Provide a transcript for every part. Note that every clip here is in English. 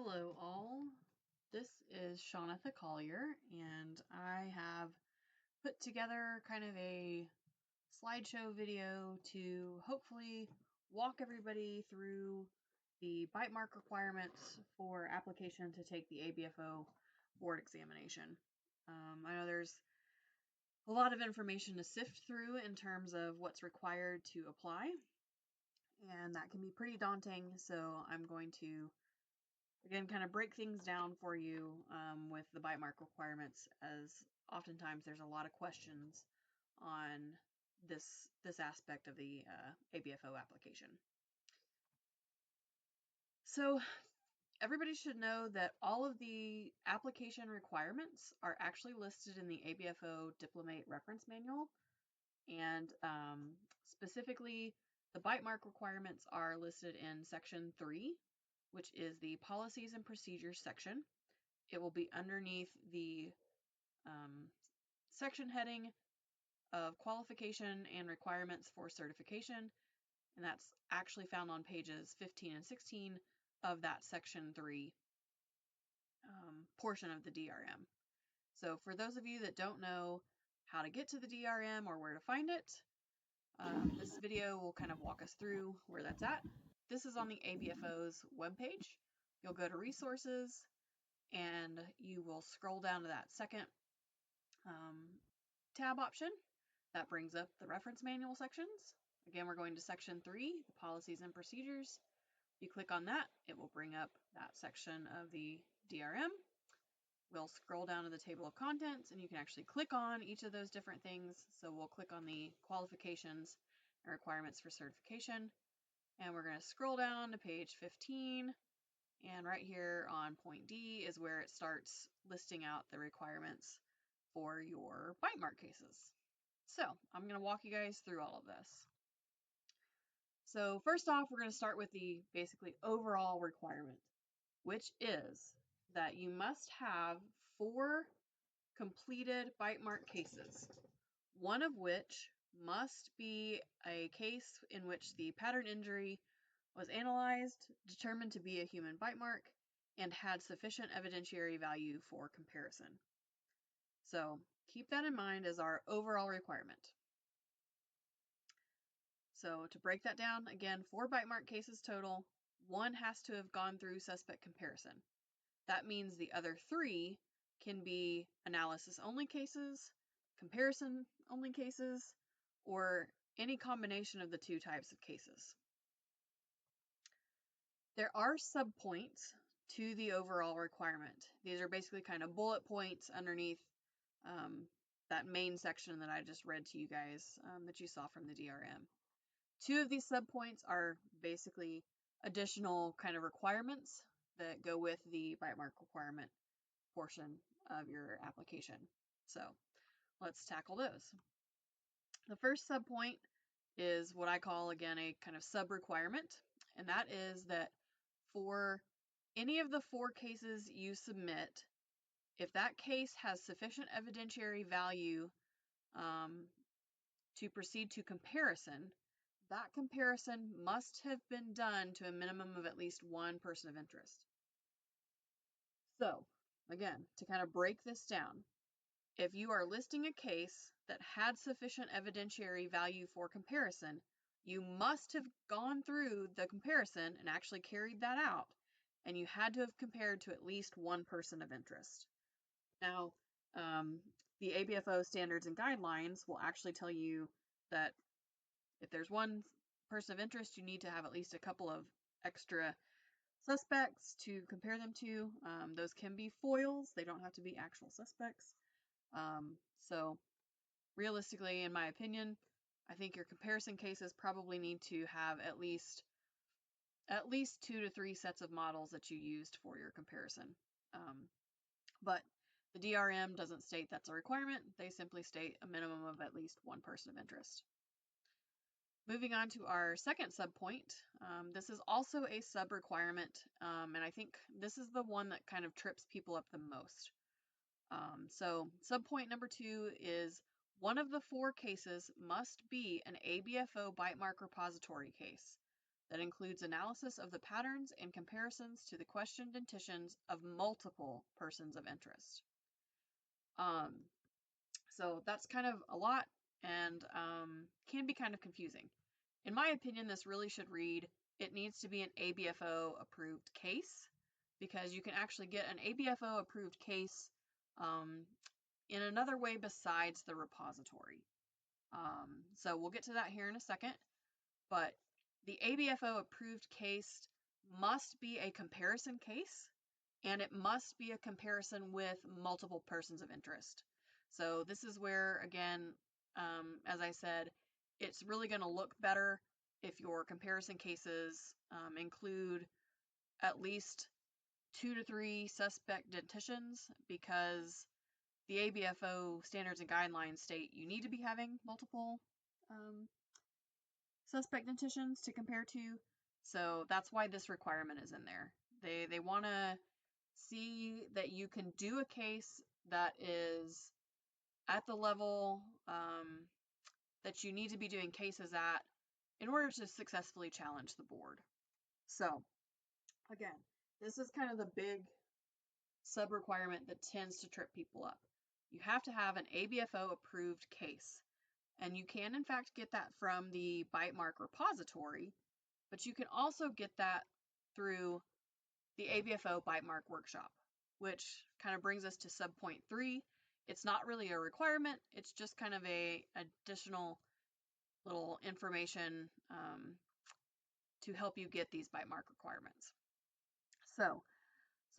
Hello all, this is Shawnatha Collier, and I have put together kind of a slideshow video to hopefully walk everybody through the Bitemark requirements for application to take the ABFO board examination. I know there's a lot of information to sift through in terms of what's required to apply, and that can be pretty daunting, so I'm going to again, kind of break things down for you with the Bitemark requirements, as oftentimes there's a lot of questions on this aspect of the ABFO application. So everybody should know that all of the application requirements are actually listed in the ABFO Diplomate Reference Manual, and specifically the Bitemark requirements are listed in Section 3, which is the Policies and Procedures section. It will be underneath the section heading of qualification and requirements for certification, and that's actually found on pages 15 and 16 of that section 3 portion of the DRM. So for those of you that don't know how to get to the DRM or where to find it, this video will kind of walk us through where that's at. This is on the ABFO's webpage. You'll go to resources and you will scroll down to that second tab option. That brings up the reference manual sections. Again, we're going to section 3, the policies and procedures. You click on that, it will bring up that section of the DRM. We'll scroll down to the table of contents and you can actually click on each of those different things. So we'll click on the qualifications and requirements for certification. And we're going to scroll down to page 15. And right here on point D is where it starts listing out the requirements for your Bitemark cases. So I'm going to walk you guys through all of this. So first off, we're going to start with the basically overall requirement, which is that you must have 4 completed Bitemark cases, one of which must be a case in which the pattern injury was analyzed, determined to be a human bitemark, and had sufficient evidentiary value for comparison. So keep that in mind as our overall requirement. So to break that down, again, 4 Bitemark cases total, 1 has to have gone through suspect comparison. That means the other 3 can be analysis-only cases, comparison-only cases, or any combination of the 2 types of cases. There are subpoints to the overall requirement. These are basically kind of bullet points underneath that main section that I just read to you guys that you saw from the DRM. 2 of these subpoints are basically additional kind of requirements that go with the Bitemark requirement portion of your application. So let's tackle those. The first subpoint is what I call, again, a kind of sub-requirement, and that is that for any of the 4 cases you submit, if that case has sufficient evidentiary value to proceed to comparison, that comparison must have been done to a minimum of at least 1 person of interest. So, again, to kind of break this down, if you are listing a case that had sufficient evidentiary value for comparison, you must have gone through the comparison and actually carried that out, and you had to have compared to at least 1 person of interest. Now, the ABFO standards and guidelines will actually tell you that if there's 1 person of interest, you need to have at least a couple of extra suspects to compare them to. Those can be foils. They don't have to be actual suspects. So realistically, in my opinion, I think your comparison cases probably need to have at least 2 to 3 sets of models that you used for your comparison. But the DRM doesn't state that's a requirement. They simply state a minimum of at least 1 person of interest. Moving on to our second subpoint, this is also a sub-requirement, and I think this is the one that kind of trips people up the most. So subpoint number 2 is one of the 4 cases must be an ABFO Bitemark repository case. that includes analysis of the patterns and comparisons to the questioned intentions of multiple persons of interest. So that's kind of a lot and can be kind of confusing. In my opinion, this really should read, it needs to be an ABFO approved case, because you can actually get an ABFO approved case in another way besides the repository. So we'll get to that here in a second, but the ABFO approved case must be a comparison case, and it must be a comparison with multiple persons of interest. So this is where, again, as I said, it's really going to look better if your comparison cases include at least 2 to 3 suspect dentitions, because the ABFO standards and guidelines state you need to be having multiple suspect dentitions to compare to. So that's why this requirement is in there. They want to see that you can do a case that is at the level that you need to be doing cases at in order to successfully challenge the board. So again, this is kind of the big sub requirement that tends to trip people up. You have to have an ABFO approved case, and you can in fact get that from the Bitemark repository, but you can also get that through the ABFO Bitemark workshop, which kind of brings us to subpoint 3. It's not really a requirement, it's just kind of a additional little information to help you get these Bitemark requirements. So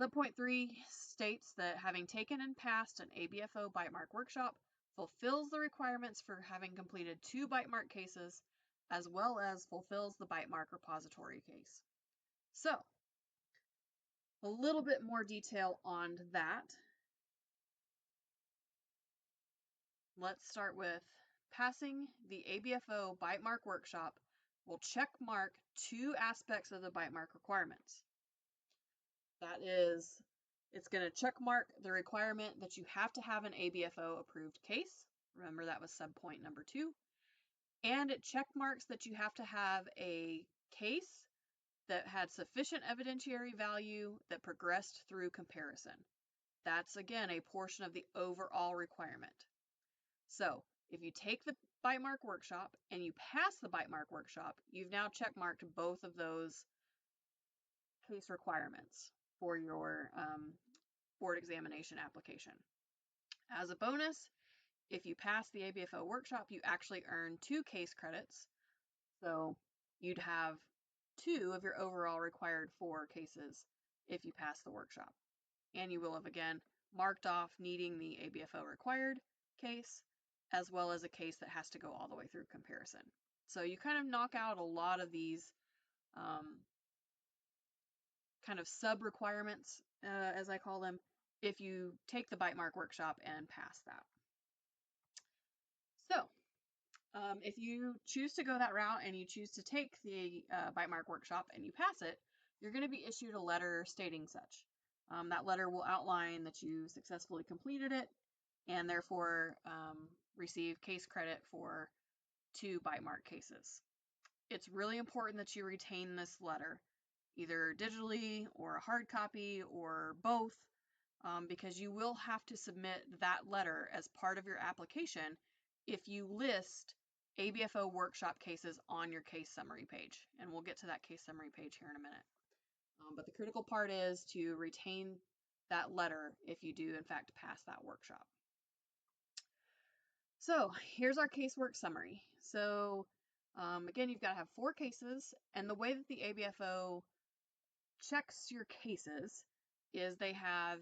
subpoint 3 states that having taken and passed an ABFO Bitemark workshop fulfills the requirements for having completed 2 Bitemark cases, as well as fulfills the Bitemark repository case. So a little bit more detail on that. Let's start with passing the ABFO Bitemark workshop will check mark 2 aspects of the Bitemark requirements. That is, it's going to check mark the requirement that you have to have an ABFO approved case. Remember, that was subpoint number 2. And it check marks that you have to have a case that had sufficient evidentiary value that progressed through comparison. That's, again, a portion of the overall requirement. So if you take the Bitemark workshop and you pass the Bitemark workshop, you've now checkmarked both of those case requirements for your board examination application. As a bonus, if you pass the ABFO workshop, you actually earn 2 case credits. So you'd have 2 of your overall required 4 cases if you pass the workshop. And you will have, again, marked off needing the ABFO required case, as well as a case that has to go all the way through comparison. So you kind of knock out a lot of these kind of sub-requirements, as I call them, if you take the Bitemark workshop and pass that. So if you choose to go that route and you choose to take the Bitemark workshop and you pass it, you're going to be issued a letter stating such. That letter will outline that you successfully completed it and therefore receive case credit for 2 Bitemark cases. It's really important that you retain this letter, either digitally or a hard copy or both, because you will have to submit that letter as part of your application if you list ABFO workshop cases on your case summary page. And we'll get to that case summary page here in a minute. But the critical part is to retain that letter if you do in fact pass that workshop. So here's our casework summary. So again, you've got to have 4 cases, and the way that the ABFO checks your cases is they have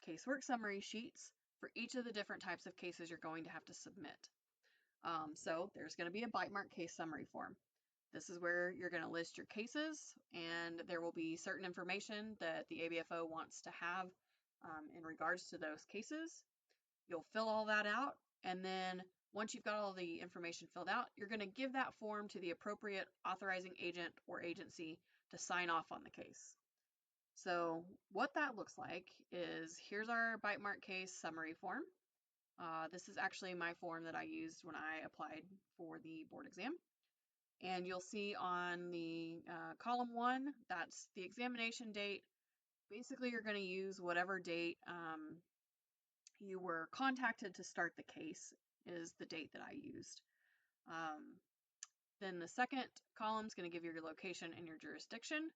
casework summary sheets for each of the different types of cases you're going to have to submit. So there's going to be a Bitemark case summary form. This is where you're going to list your cases, and there will be certain information that the ABFO wants to have in regards to those cases. You'll fill all that out, and then once you've got all the information filled out, you're going to give that form to the appropriate authorizing agent or agency to sign off on the case. So what that looks like is, here's our Bitemark case summary form. This is actually my form that I used when I applied for the board exam. And you'll see on the column 1, that's the examination date. Basically, you're going to use whatever date you were contacted to start the case is the date that I used. Then the second column is going to give you your location and your jurisdiction.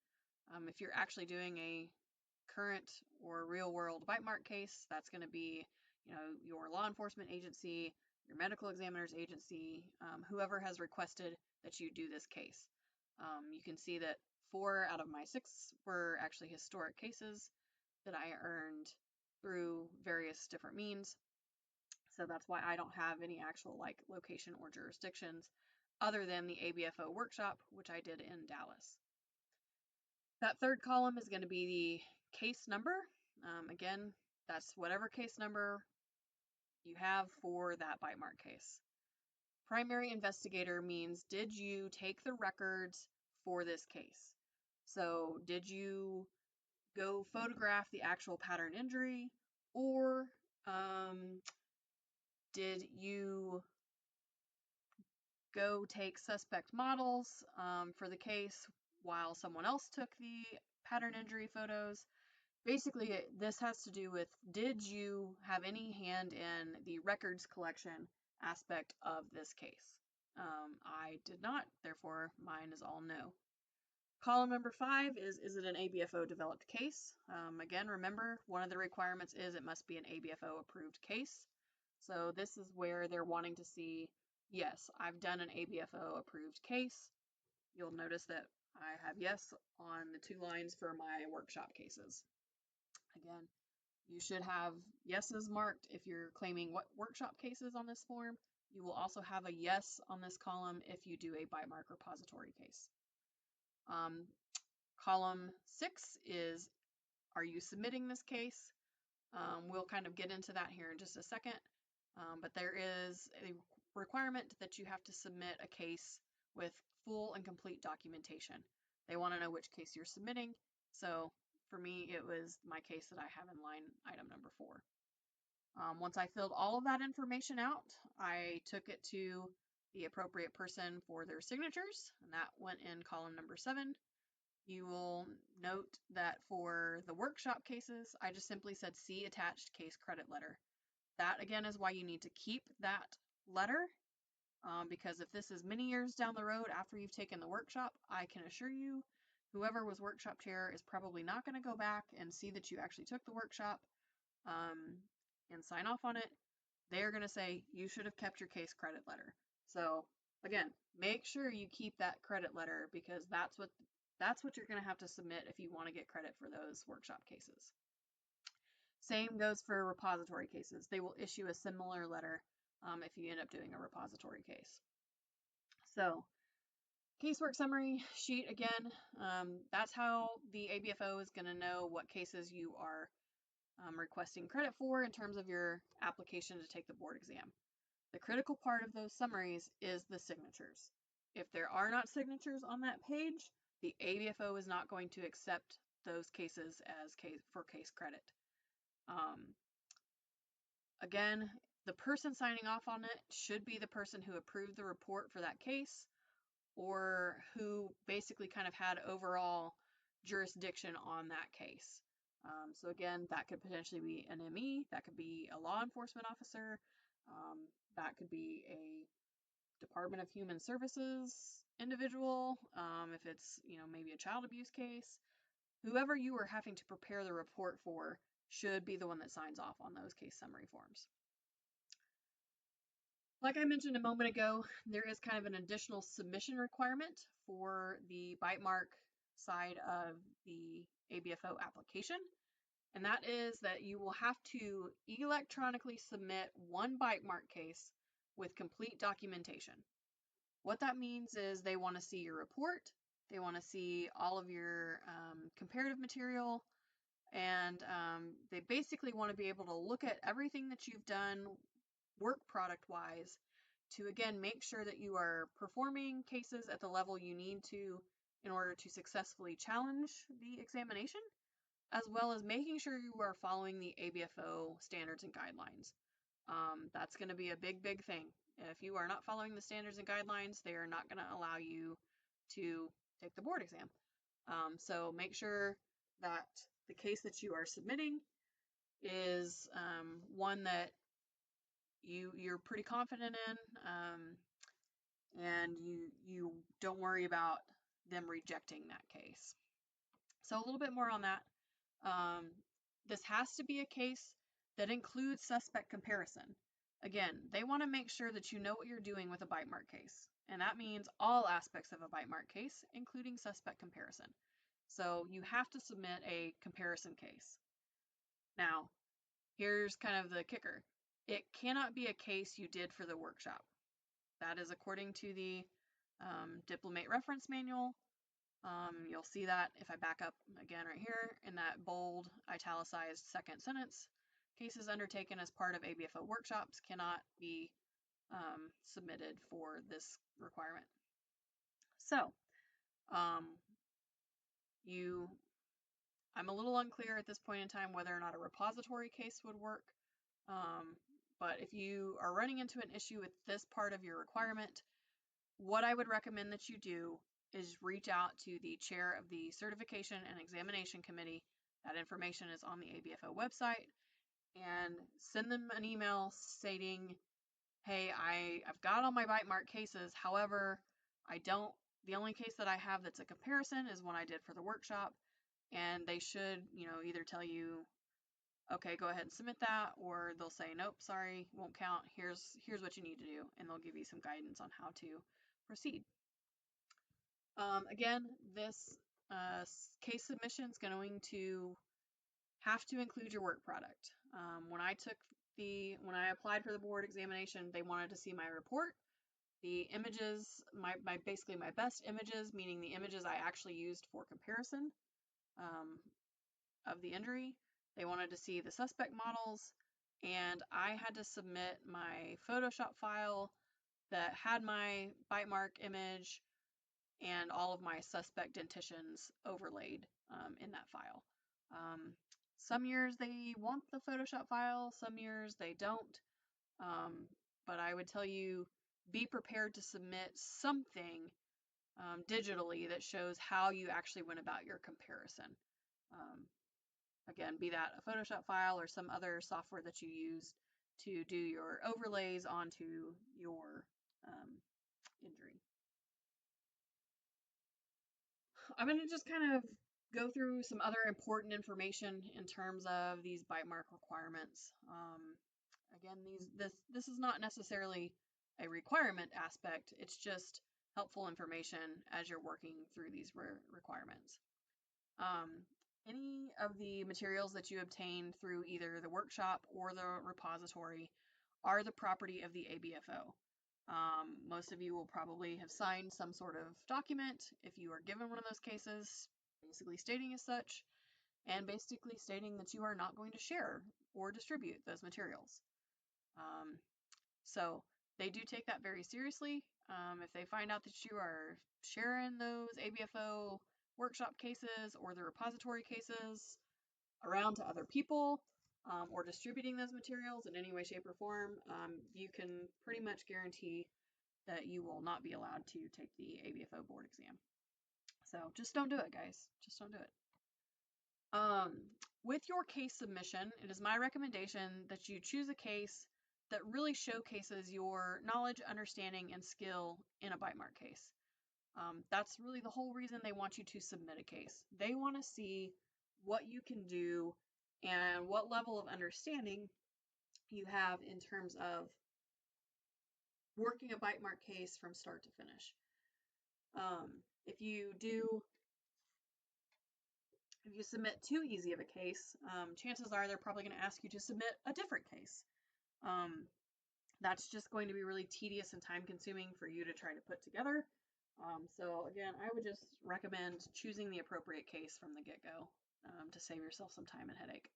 If you're actually doing a current or real world Bitemark case, that's going to be, your law enforcement agency, your medical examiner's agency, whoever has requested that you do this case. You can see that 4 out of my 6 were actually historic cases that I earned through various different means. So that's why I don't have any actual location or jurisdictions other than the ABFO workshop, which I did in Dallas. That third column is going to be the case number. Again, that's whatever case number you have for that Bitemark case. Primary investigator means, did you take the records for this case? So did you go photograph the actual pattern injury, or did you go take suspect models for the case while someone else took the pattern injury photos? Basically, this has to do with, did you have any hand in the records collection aspect of this case? I did not, therefore mine is all no. Column number 5 is it an ABFO developed case? Again, remember, one of the requirements is it must be an ABFO approved case. So this is where they're wanting to see, yes, I've done an ABFO approved case. You'll notice that I have yes on the 2 lines for my workshop cases. Again, you should have yeses marked if you're claiming what workshop cases on this form. You will also have a yes on this column if you do a Bitemark repository case. Column 6 is, are you submitting this case? We'll kind of get into that here in just a second, but there is a requirement that you have to submit a case with full and complete documentation. They want to know which case you're submitting, so for me it was my case that I have in line item number 4. Once I filled all of that information out, I took it to the appropriate person for their signatures, and that went in column number 7. You will note that for the workshop cases, I just simply said see attached case credit letter. That again is why you need to keep that letter, because if this is many years down the road after you've taken the workshop, I can assure you whoever was workshop chair is probably not going to go back and see that you actually took the workshop and sign off on it. They're going to say you should have kept your case credit letter. So again, make sure you keep that credit letter, because that's what you're going to have to submit if you want to get credit for those workshop cases. Same goes for repository cases. They will issue a similar letter if you end up doing a repository case. So casework summary sheet, again, that's how the ABFO is going to know what cases you are requesting credit for in terms of your application to take the board exam. The critical part of those summaries is the signatures. If there are not signatures on that page, the ABFO is not going to accept those cases as case credit. Again, the person signing off on it should be the person who approved the report for that case, or who basically kind of had overall jurisdiction on that case. So again, that could potentially be an ME, that could be a law enforcement officer, that could be a Department of Human Services individual, if it's maybe a child abuse case. Whoever you are having to prepare the report for should be the one that signs off on those case summary forms. Like I mentioned a moment ago, there is kind of an additional submission requirement for the Bitemark side of the ABFO application, and that is that you will have to electronically submit one Bitemark case with complete documentation. What that means is they want to see your report, they want to see all of your comparative material, and they basically want to be able to look at everything that you've done work product wise to again make sure that you are performing cases at the level you need to in order to successfully challenge the examination, as well as making sure you are following the ABFO standards and guidelines. That's going to be a big thing. If you are not following the standards and guidelines, they are not going to allow you to take the board exam. So make sure that the case that you are submitting is one that you're pretty confident in, and you don't worry about them rejecting that case. So a little bit more on that. This has to be a case that includes suspect comparison. Again, they want to make sure that you know what you're doing with a Bitemark case, and that means all aspects of a Bitemark case, including suspect comparison. So you have to submit a comparison case. Now, here's kind of the kicker. It cannot be a case you did for the workshop. That is according to the Diplomate Reference Manual. You'll see that if I back up again right here in that bold italicized second sentence. Cases undertaken as part of ABFO workshops cannot be submitted for this requirement. So I'm a little unclear at this point in time whether or not a repository case would work. But if you are running into an issue with this part of your requirement, what I would recommend that you do is reach out to the chair of the Certification and Examination Committee. That information is on the ABFO website, and send them an email stating, hey, I've got all my Bitemark cases. However, the only case that I have that's a comparison is one I did for the workshop, and they should, either tell you, okay, go ahead and submit that, or they'll say, nope, sorry, won't count. Here's what you need to do, and they'll give you some guidance on how to proceed. Again, this case submission is going to have to include your work product. When I applied for the board examination, they wanted to see my report, the images, basically my best images, meaning the images I actually used for comparison of the injury. They wanted to see the suspect models, and I had to submit my Photoshop file that had my Bitemark image and all of my suspect dentitions overlaid in that file. Some years they want the Photoshop file, some years they don't. But I would tell you, be prepared to submit something digitally that shows how you actually went about your comparison. Again, be that a Photoshop file or some other software that you use to do your overlays onto your injury. I'm going to just kind of go through some other important information in terms of these Bitemark requirements. Again, this is not necessarily a requirement aspect, it's just helpful information as you're working through these requirements. Any of the materials that you obtain through either the workshop or the repository are the property of the ABFO. Most of you will probably have signed some sort of document if you are given one of those cases, basically stating as such, and basically stating that you are not going to share or distribute those materials. So they do take that very seriously. If they find out that you are sharing those ABFO workshop cases or the repository cases around to other people, or distributing those materials in any way, shape, or form, you can pretty much guarantee that you will not be allowed to take the ABFO board exam. So just don't do it, guys. Just don't do it. With your case submission, it is my recommendation that you choose a case that really showcases your knowledge, understanding, and skill in a Bitemark case. That's really the whole reason they want you to submit a case. They want to see what you can do and what level of understanding you have in terms of working a Bitemark case from start to finish. If you submit too easy of a case, chances are they're probably going to ask you to submit a different case. That's just going to be really tedious and time consuming for you to try to put together. So again, I would just recommend choosing the appropriate case from the get-go to save yourself some time and headache.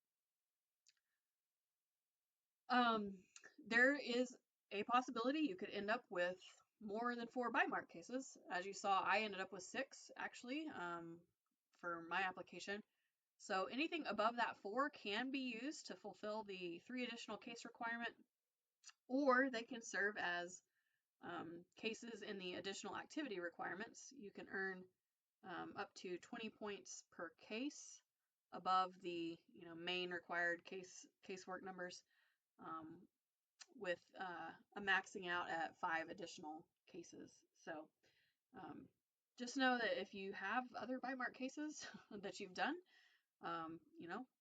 There is a possibility you could end up with more than 4 Bitemark cases. As you saw, I ended up with 6 actually for my application. So anything above that 4 can be used to fulfill the 3 additional case requirement. or they can serve as cases in the additional activity requirements. You can earn up to 20 points per case above the main required casework numbers, with a maxing out at 5 additional cases. So just know that if you have other Bitemark cases that you've done,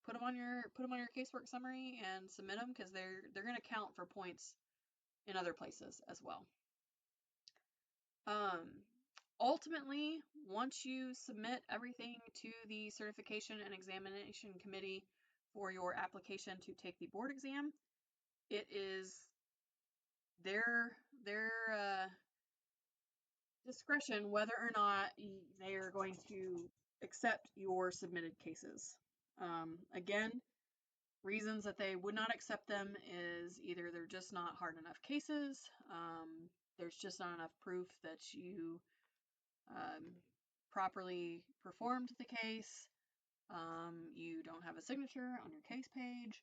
put them on your casework summary and submit them, because they're going to count for points in other places as well. Ultimately, once you submit everything to the certification and examination committee for your application to take the board exam, it is their discretion whether or not they are going to accept your submitted cases. Again, reasons that they would not accept them is either they're just not hard enough cases, there's just not enough proof that you properly performed the case, you don't have a signature on your case page.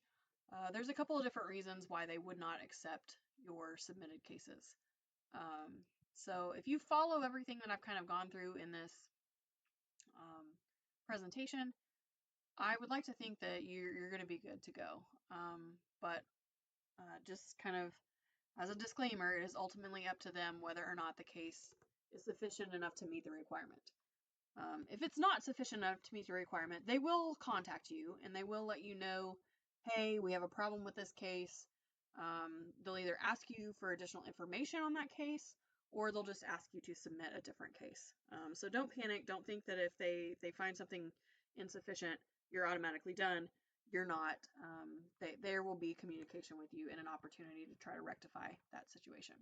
There's a couple of different reasons why they would not accept your submitted cases. So if you follow everything that I've kind of gone through in this presentation, I would like to think that you're going to be good to go. But just kind of as a disclaimer, it is ultimately up to them whether or not the case is sufficient enough to meet the requirement. If it's not sufficient enough to meet the requirement, they will contact you and they will let you know, hey, we have a problem with this case. They'll either ask you for additional information on that case, or they'll just ask you to submit a different case. So don't panic. Don't think that if they find something insufficient, you're automatically done. You're not. There will be communication with you and an opportunity to try to rectify that situation.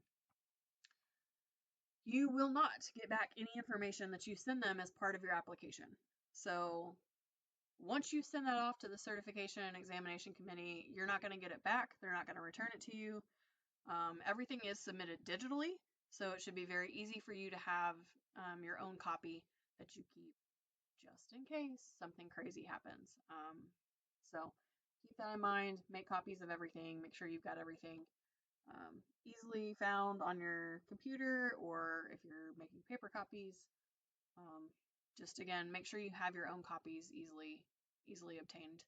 You will not get back any information that you send them as part of your application. So once you send that off to the certification and examination committee, you're not going to get it back. They're not going to return it to you. Everything is submitted digitally, so it should be very easy for you to have your own copy that you keep just in case something crazy happens. So keep that in mind. Make copies of everything. Make sure you've got everything easily found on your computer, or if you're making paper copies, just again, make sure you have your own copies easily obtained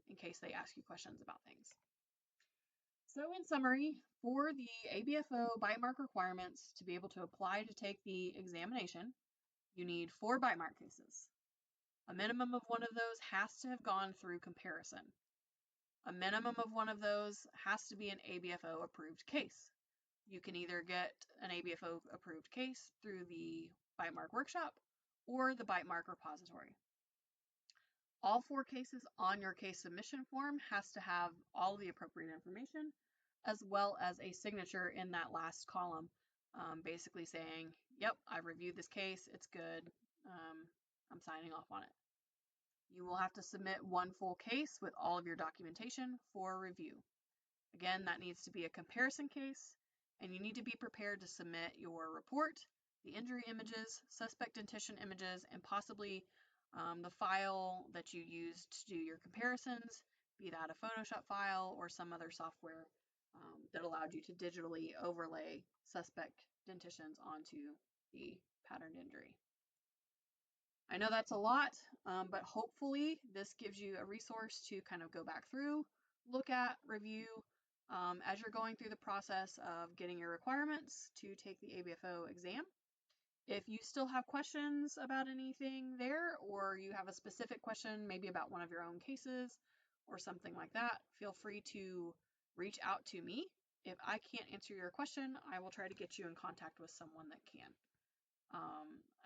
in case they ask you questions about things. So in summary, for the ABFO Bitemark requirements to be able to apply to take the examination, you need 4 Bitemark cases. A minimum of one of those has to have gone through comparison. A minimum of one of those has to be an ABFO approved case. You can either get an ABFO approved case through the Bitemark workshop or the Bitemark repository. All 4 cases on your case submission form has to have all the appropriate information, as well as a signature in that last column, basically saying, yep, I've reviewed this case, it's good, I'm signing off on it. You will have to submit 1 full case with all of your documentation for review. Again, that needs to be a comparison case, and you need to be prepared to submit your report, the injury images, suspect dentition images, and possibly the file that you used to do your comparisons, be that a Photoshop file or some other software that allowed you to digitally overlay suspect dentitions onto the patterned injury. I know that's a lot, but hopefully this gives you a resource to kind of go back through, look at, review, as you're going through the process of getting your requirements to take the ABFO exam. If you still have questions about anything there, or you have a specific question, maybe about one of your own cases or something like that, feel free to reach out to me. If I can't answer your question, I will try to get you in contact with someone that can.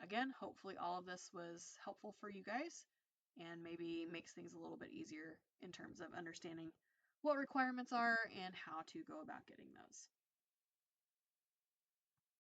Again, hopefully all of this was helpful for you guys and maybe makes things a little bit easier in terms of understanding what requirements are and how to go about getting those.